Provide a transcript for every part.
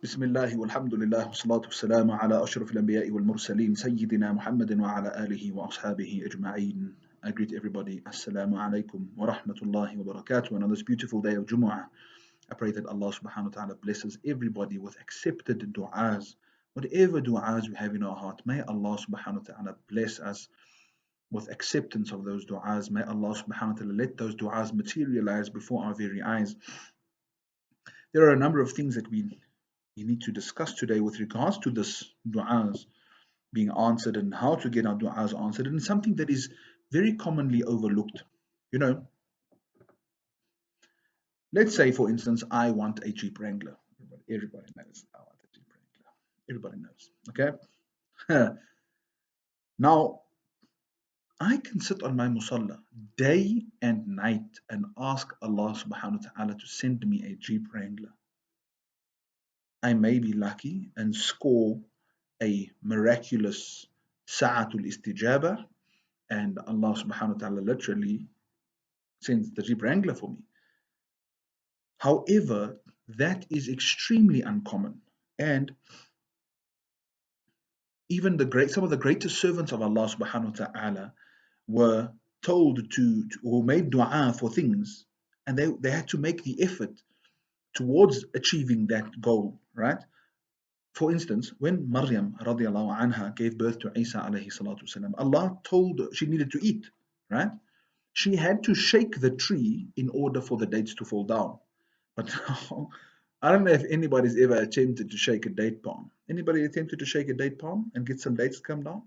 بسم الله والحمد لله والصلاة والسلام على أشرف الأنبياء والمرسلين سيدنا محمد وعلى آله وأصحابه أجمعين. I greet everybody. Assalamu alaikum wa rahmatullahi wa barakatuh. And on this beautiful day of Jumu'ah, I pray that Allah subhanahu wa ta'ala blesses everybody with accepted du'as. Whatever du'as we have in our heart, may Allah subhanahu wa ta'ala bless us with acceptance of those du'as. May Allah subhanahu wa ta'ala let those du'as materialize before our very eyes. There are a number of things that we need to discuss today with regards to this du'as being answered and how to get our du'as answered, and something that is very commonly overlooked. You know, let's say, for instance, I want a Jeep Wrangler. Everybody knows I want a Jeep Wrangler. Everybody knows, okay? Now, I can sit on my musalla day and night and ask Allah subhanahu wa ta'ala to send me a Jeep Wrangler. I may be lucky and score a miraculous sa'atul istijaba, and Allah subhanahu wa ta'ala literally sends the Jeep Wrangler for me. However, that is extremely uncommon, and even some of the greatest servants of Allah subhanahu wa ta'ala were told or made dua for things, and they had to make the effort towards achieving that goal, right? For instance, when Maryam radiallahu anha gave birth to Isa alayhi salatu wasalam, Allah told her she needed to eat, right? She had to shake the tree in order for the dates to fall down. But now, I don't know if anybody's ever attempted to shake a date palm. Anybody attempted to shake a date palm and get some dates to come down?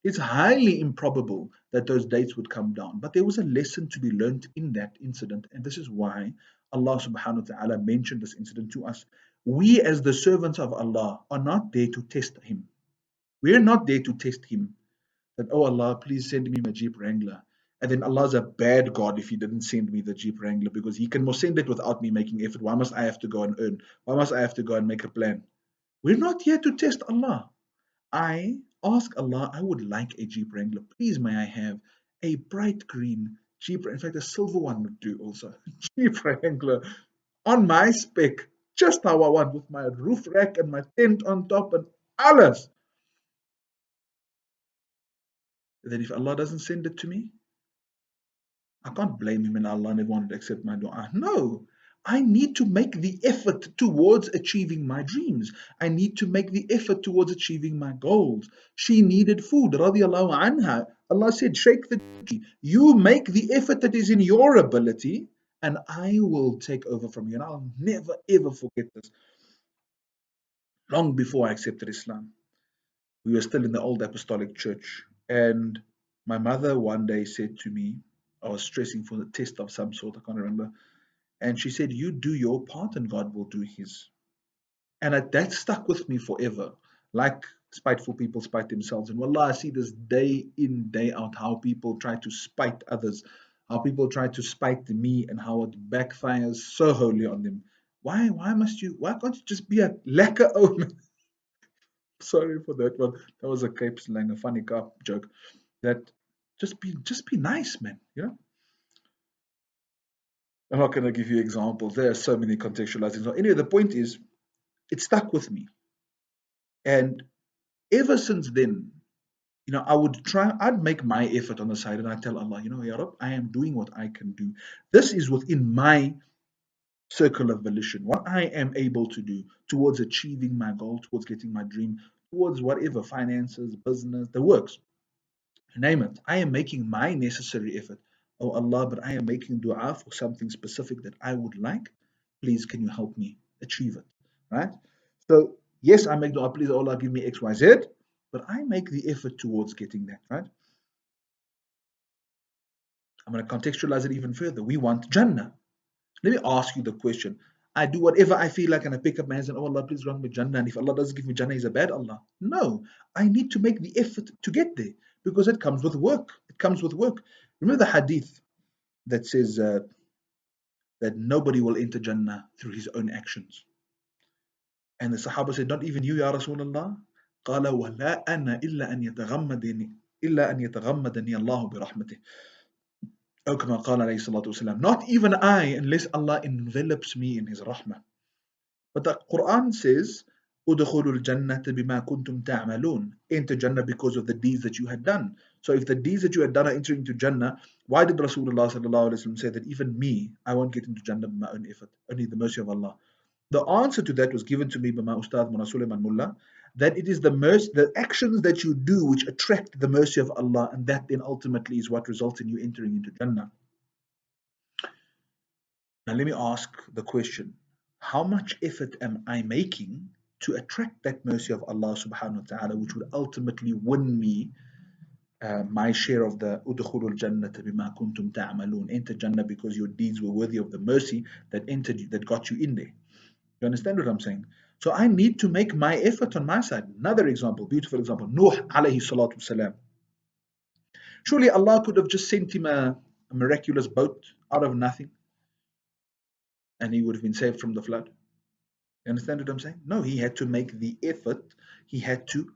It's highly improbable that those dates would come down. But there was a lesson to be learned in that incident, and this is why Allah subhanahu wa ta'ala mentioned this incident to us. We, as the servants of Allah, are not there to test Him. We're not there to test Him. That, oh Allah, please send me my Jeep Wrangler. And then Allah's a bad God if He didn't send me the Jeep Wrangler, because He can send it without me making effort. Why must I have to go and earn? Why must I have to go and make a plan? We're not here to test Allah. I ask Allah, I would like a Jeep Wrangler. Please, may I have a bright green Jeep? In fact, a silver one would do also. Jeep Wrangler on my spec, just how I want, with my roof rack and my tent on top and alles. Then if Allah doesn't send it to me, I can't blame Him and Allah never wanted to accept my dua. No, I need to make the effort towards achieving my dreams. I need to make the effort towards achieving my goals. She needed food, radiallahu anha. Allah said, shake the tree. You make the effort that is in your ability, and I will take over from you. And I'll never ever forget this. Long before I accepted Islam, we were still in the old apostolic church, and my mother one day said to me, I was stressing for the test of some sort, I can't remember, and she said, you do your part and God will do His. And that stuck with me forever. Like spiteful people spite themselves. And wallah, I see this day in, day out, how people try to spite others, how people try to spite me, and how it backfires so wholly on them. Why can't you just be a lekker omen? Sorry for that one. That was a Cape slang, a funny cop joke. That just be nice, man. You know. I'm not gonna give you examples. There are so many contextualizing. So anyway, the point is, it stuck with me, and ever since then, I'd make my effort on the side, and I tell Allah, Ya Rab, I am doing what I can do. This is within my circle of volition, what I am able to do towards achieving my goal, towards getting my dream, towards whatever, finances, business, the works. Name it. I am making my necessary effort. Oh Allah, but I am making dua for something specific that I would like. Please, can you help me achieve it? Right? So, yes, I make dua, please, Allah, give me X, Y, Z, but I make the effort towards getting that, right? I'm going to contextualize it even further. We want Jannah. Let me ask you the question. I do whatever I feel like, and I pick up my hands and, oh Allah, please grant me Jannah. And if Allah doesn't give me Jannah, He's a bad Allah. No, I need to make the effort to get there, because it comes with work. It comes with work. Remember the hadith that says that nobody will enter Jannah through his own actions. And the Sahaba said, not even you, Ya Rasulullah. قال ولا أنا إلا أن يتغمدني الله برحمته. أو كما قال عليه الصلاة والسلام. Not even I, unless Allah envelops me in His rahmah. But the Quran says, ادخلوا الجنة بما كنتم تعملون. Enter Jannah because of the deeds that you had done. So if the deeds that you had done are entering into Jannah, why did Rasulullah sallallahu alaihi wasallam say that even me, I won't get into Jannah by my own effort, only the mercy of Allah? The answer to that was given to me by my Ustad Mona Sulaiman Mullah, that it is the actions that you do which attract the mercy of Allah, and that then ultimately is what results in you entering into Jannah. Now let me ask the question, how much effort am I making to attract that mercy of Allah subhanahu wa ta'ala, which would ultimately win me my share of the udkhulul jannata bima kuntum ta'malun, enter Jannah because your deeds were worthy of the mercy that got you in there. You understand what I'm saying? So I need to make my effort on my side. Another example, beautiful example, Nuh alayhi salatu salam. Surely Allah could have just sent him a miraculous boat out of nothing and he would have been saved from the flood. You understand what I'm saying? No, he had to make the effort. He had to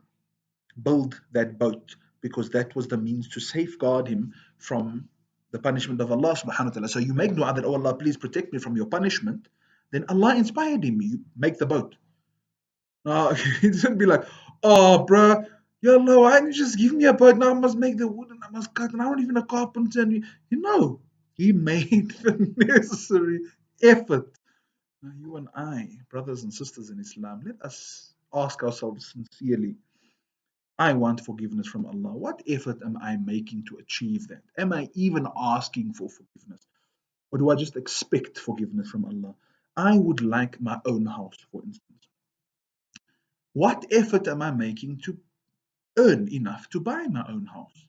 build that boat because that was the means to safeguard him from the punishment of Allah subhanahu wa ta'ala. So you make dua that, oh Allah, please protect me from your punishment. Then Allah inspired him. You make the boat. He didn't be like, oh, bruh, Ya Allah, why didn't you just give me a boat? Now I must make the wood and I must cut, and I'm not even a carpenter. And you know, he made the necessary effort. Now, you and I, brothers and sisters in Islam, let us ask ourselves sincerely, I want forgiveness from Allah. What effort am I making to achieve that? Am I even asking for forgiveness? Or do I just expect forgiveness from Allah? I would like my own house, for instance. What effort am I making to earn enough to buy my own house?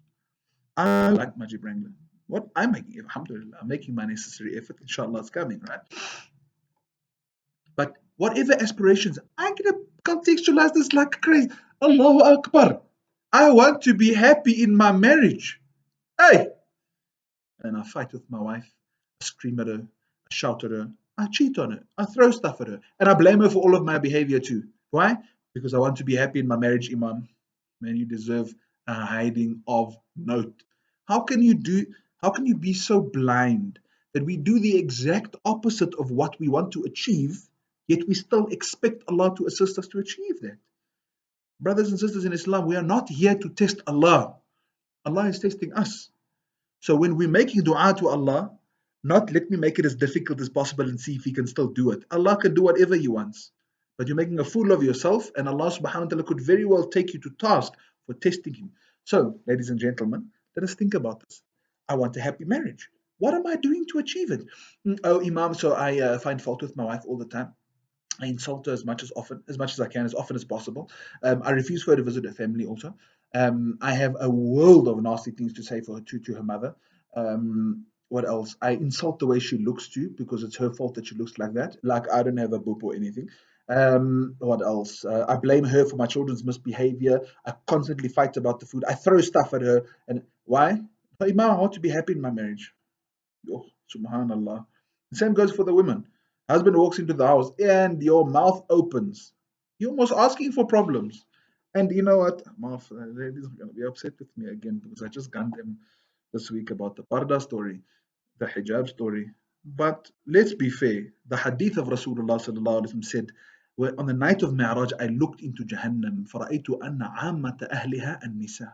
I like my Wrangler. What I'm making, alhamdulillah, I'm making my necessary effort. Inshallah, it's coming, right? But whatever aspirations, I'm going to contextualize this like crazy. Allahu Akbar. I want to be happy in my marriage. Hey! And I fight with my wife. I scream at her. I shout at her. I cheat on her. I throw stuff at her. And I blame her for all of my behavior too. Why? Because I want to be happy in my marriage, Imam. Man, you deserve a hiding of note. How can you be so blind that we do the exact opposite of what we want to achieve, yet we still expect Allah to assist us to achieve that? Brothers and sisters in Islam, we are not here to test Allah. Allah is testing us. So when we're making dua to Allah, not let me make it as difficult as possible and see if He can still do it. Allah can do whatever He wants. But you're making a fool of yourself, and Allah subhanahu wa ta'ala could very well take you to task for testing Him. So, ladies and gentlemen, let us think about this. I want a happy marriage. What am I doing to achieve it? Oh, Imam, so I find fault with my wife all the time. I insult her as much as I can, as often as possible. I refuse for her to visit her family also. I have a world of nasty things to say for her to her mother. What else? I insult the way she looks too, because it's her fault that she looks like that. Like I don't have a boob or anything. What else? I blame her for my children's misbehavior. I constantly fight about the food. I throw stuff at her. And why? Hey, Imam, I want to be happy in my marriage. Oh, subhanallah. The same goes for the women. Husband walks into the house and your mouth opens. You're almost asking for problems. And you know what? Ladies are going to be upset with me again because I just gunned them this week about the Parda story, the hijab story. But let's be fair. The hadith of Rasulullah sallallahu alaihi wasallam said, well, on the night of Mi'raj, I looked into Jahannam. فَرَأَيْتُ أَنَّ عَامَّةَ أَهْلِهَا النِّسَاء.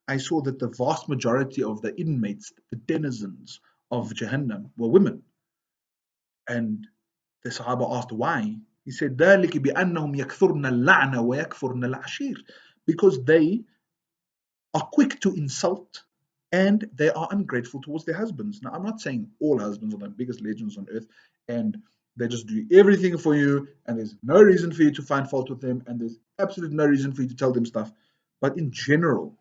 I saw that the vast majority of the inmates, the denizens of Jahannam, were women. And the Sahaba asked why. He said, ذَلِكَ بِأَنَّهُمْ يَكْثُرْنَ اللَّعْنَ وَيَكْفُرْنَ الْعَشِيرَ. Because they are quick to insult and they are ungrateful towards their husbands. Now, I'm not saying all husbands are the biggest legends on earth and they just do everything for you and there's no reason for you to find fault with them and there's absolutely no reason for you to tell them stuff. But in general,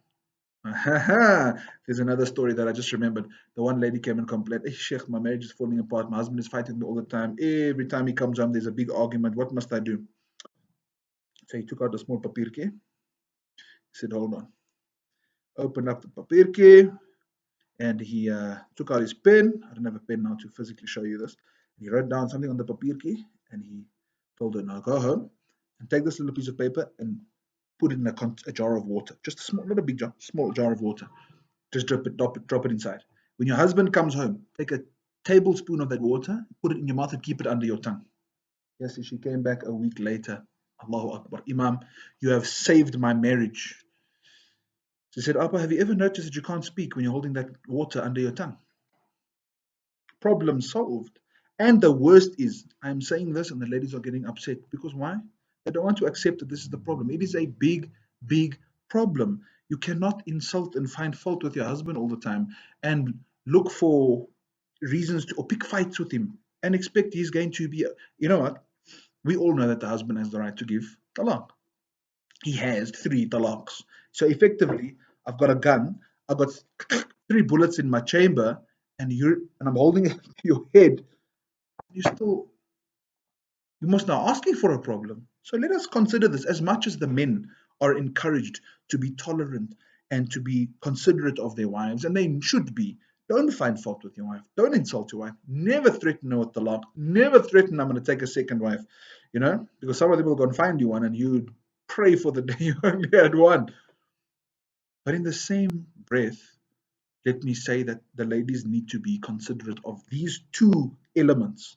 there's another story that I just remembered. The one lady came and complained, hey, Sheikh, my marriage is falling apart. My husband is fighting me all the time. Every time he comes home, there's a big argument. What must I do? So he took out a small papirke. He said, hold on. Opened up the papirke and he took out his pen. I don't have a pen now to physically show you this. He wrote down something on the papirke and he told her, now go home and take this little piece of paper and put it in a jar of water. Just a small, not a big jar, small jar of water. Just drop it inside. When your husband comes home, take a tablespoon of that water, put it in your mouth and keep it under your tongue. Yes, she came back a week later Allahu Akbar. Imam, you have saved my marriage. She said, Abba, have you ever noticed that you can't speak when you're holding that water under your tongue? Problem solved. And the worst is, I'm saying this and the ladies are getting upset because why? They don't want to accept that this is the problem. It is a big, big problem. You cannot insult and find fault with your husband all the time and look for reasons to, or pick fights with him and expect he's going to be, you know what? We all know that the husband has the right to give talaq. He has 3 talaqs. So effectively, I've got a gun, I've got 3 bullets in my chamber, and I'm holding it to your head. You still, you must now asking for a problem. So let us consider this. As much as the men are encouraged to be tolerant and to be considerate of their wives, and they should be. Don't find fault with your wife. Don't insult your wife. Never threaten her with talaq. Never threaten, I'm going to take a second wife. Because some of them will go and find you one, and you pray for the day you only had one. But in the same breath, let me say that the ladies need to be considerate of these 2 elements.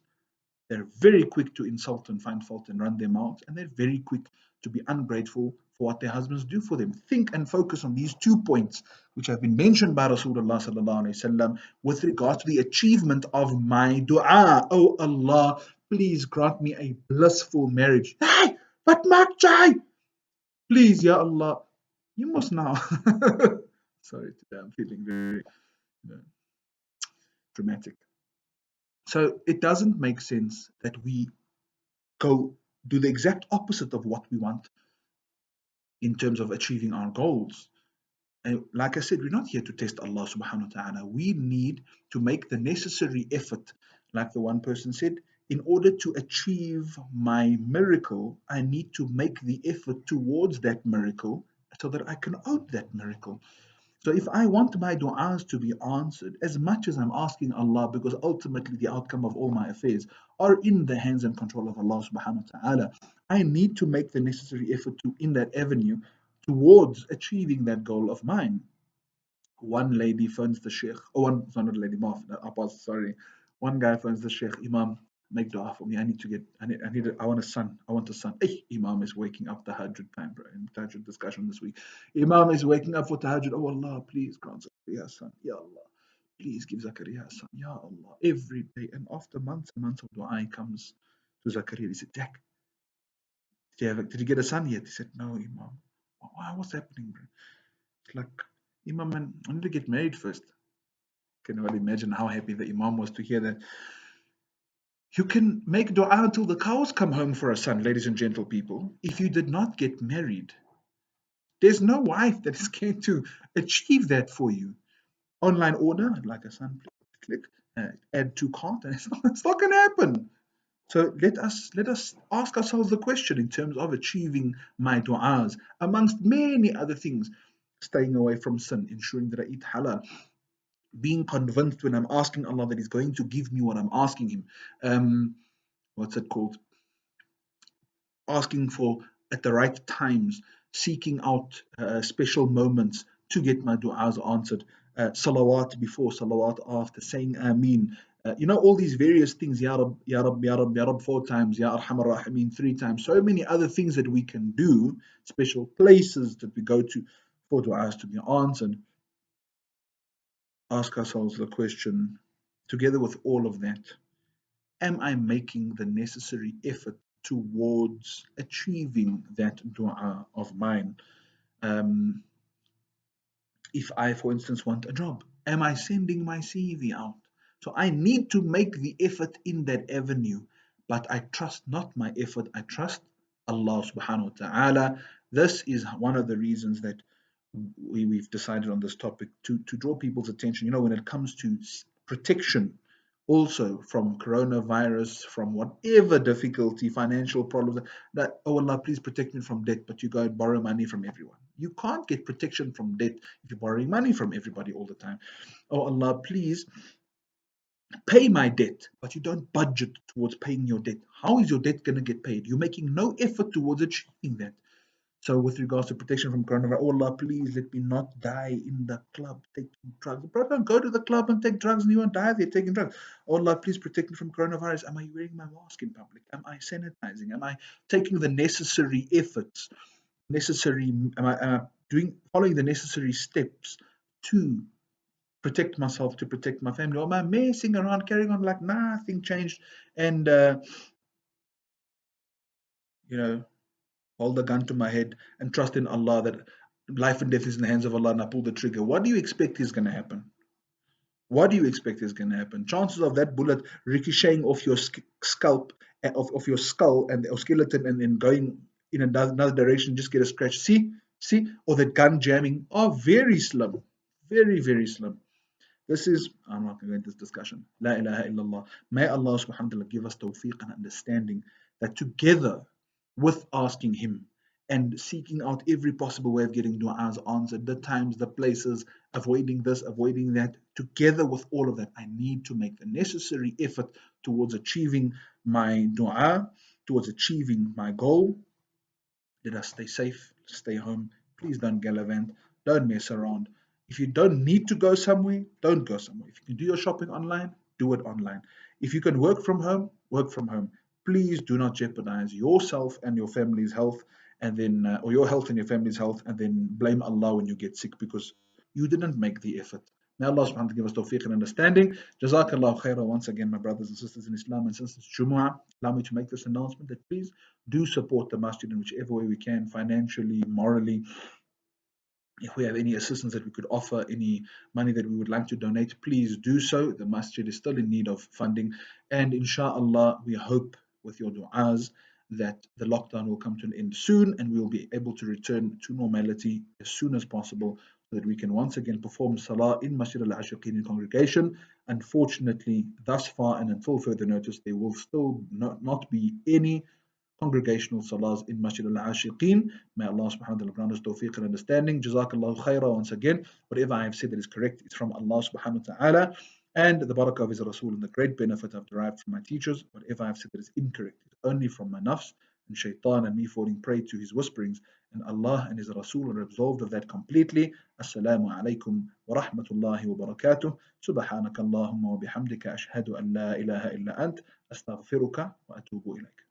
They're very quick to insult and find fault and run their mouths, and they're very quick to be ungrateful for what their husbands do for them. Think and focus on these 2 points, which have been mentioned by Rasulullah sallallahu alaihi wasallam with regards to the achievement of my dua. Oh Allah, please grant me a blissful marriage. Hey, but Makjai, please, Ya Allah, you must now. Sorry, today I'm feeling very dramatic. So it doesn't make sense that we go do the exact opposite of what we want in terms of achieving our goals. And like I said, we're not here to test Allah subhanahu wa ta'ala. We need to make the necessary effort, like the one person said, in order to achieve my miracle, I need to make the effort towards that miracle so that I can own that miracle. So if I want my du'as to be answered, as much as I'm asking Allah, because ultimately the outcome of all my affairs are in the hands and control of Allah subhanahu wa ta'ala, I need to make the necessary effort to in that avenue towards achieving that goal of mine. One lady phones the sheikh, oh, one, it's not a lady, Abbas, sorry. One guy phones the sheikh, Imam, make dua for me. I need to get, I want a son. I want a son. Hey, Imam is waking up the Tahajjud time, bro. In Tahajjud discussion this week. Imam is waking up for Tahajjud. Oh Allah, please grant Zakaria a son. Ya Allah. Please give Zakaria a son. Ya Allah. Every day. And after months and months of dua, he comes to Zakaria. He said, Jack, did you get a son yet? He said, no, Imam. Why, what's happening, bro? It's like, Imam, man, I need to get married first. Can well imagine how happy the Imam was to hear that. You can make dua until the cows come home for a son, ladies and gentle people. If you did not get married, there's no wife that is going to achieve that for you. Online order, I'd like a son, click, add to cart, and it's not going to happen. So let us ask ourselves the question in terms of achieving my du'as, amongst many other things, staying away from sin, ensuring that I eat halal, being convinced when I'm asking Allah that He's going to give me what I'm asking Him. What's it called? Asking for at the right times, seeking out special moments to get my du'as answered. Salawat before, salawat after, saying Ameen. All these various things, Ya Rab, Ya Rab, Ya Rab, Ya Rab 4 times, Ya Arhamar Rahimeen 3 times. So many other things that we can do, special places that we go to for du'as to be answered. Ask ourselves the question, together with all of that, am I making the necessary effort towards achieving that dua of mine? If I, for instance, want a job, am I sending my CV out? So I need to make the effort in that avenue, but I trust not my effort, I trust Allah subhanahu wa ta'ala. This is one of the reasons that we've decided on this topic to draw people's attention. When it comes to protection, also from coronavirus, from whatever difficulty, financial problems, that, oh Allah, please protect me from debt, but you go and borrow money from everyone. You can't get protection from debt if you're borrowing money from everybody all the time. Oh Allah, please pay my debt, but you don't budget towards paying your debt. How is your debt going to get paid? You're making no effort towards achieving that. So with regards to protection from coronavirus, oh Allah, please let me not die in the club taking drugs. Bro, don't go to the club and take drugs and you won't die there taking drugs. Oh Allah, please protect me from coronavirus. Am I wearing my mask in public? Am I sanitizing? Am I taking the necessary efforts? Am I following the necessary steps to protect myself, to protect my family? Or am I messing around, carrying on like nothing changed and you know, hold the gun to my head and trust in Allah that life and death is in the hands of Allah and I pull the trigger? What do you expect is going to happen? What do you expect is going to happen? Chances of that bullet ricocheting off your scalp, of your skull and or skeleton, and then going in another direction, just get a scratch. See, or the gun jamming are very slim, very very slim. I'm not going to go into this discussion. La ilaha illallah. May Allah subhanahu wa ta'ala give us tawfiq and understanding that together with asking Him and seeking out every possible way of getting du'as answered, the times, the places, avoiding this, avoiding that, together with all of that, I need to make the necessary effort towards achieving my du'a, towards achieving my goal. Let us stay safe, stay home. Please don't gallivant, don't mess around. If you don't need to go somewhere, don't go somewhere. If you can do your shopping online, do it online. If you can work from home, work from home. Please do not jeopardize yourself and your family's health, and then, or your health and your family's health, and then blame Allah when you get sick because you didn't make the effort. May Allah subhanahu wa ta'ala give us tawfiq and understanding. Jazakallah khairah once again, my brothers and sisters in Islam, and since it's Jumu'ah, allow me to make this announcement that please do support the masjid in whichever way we can, financially, morally. If we have any assistance that we could offer, any money that we would like to donate, please do so. The masjid is still in need of funding. And inshallah, we hope with your du'as that the lockdown will come to an end soon and we will be able to return to normality as soon as possible so that we can once again perform salah in Masjid Al-Aashiqeen in congregation. Unfortunately, thus far and until further notice, there will still not be any congregational salahs in Masjid Al-Aashiqeen. May Allah subhanahu wa ta'ala grant us tawfiq and understanding. Jazakallahu khairah once again. Whatever I have said that is correct, it's from Allah subhanahu wa ta'ala and the barakah of His Rasul and the great benefit I've derived from my teachers. Whatever I have said that is incorrect, it's only from my nafs and shaitan and me falling prey to his whisperings. And Allah and His Rasul are absolved of that completely. Assalamu alaikum wa rahmatullahi wa barakatuh. Subhanaka Allahumma wa bihamdika ashhadu an la ilaha illa ant astaghfiruka wa atubu ilayk.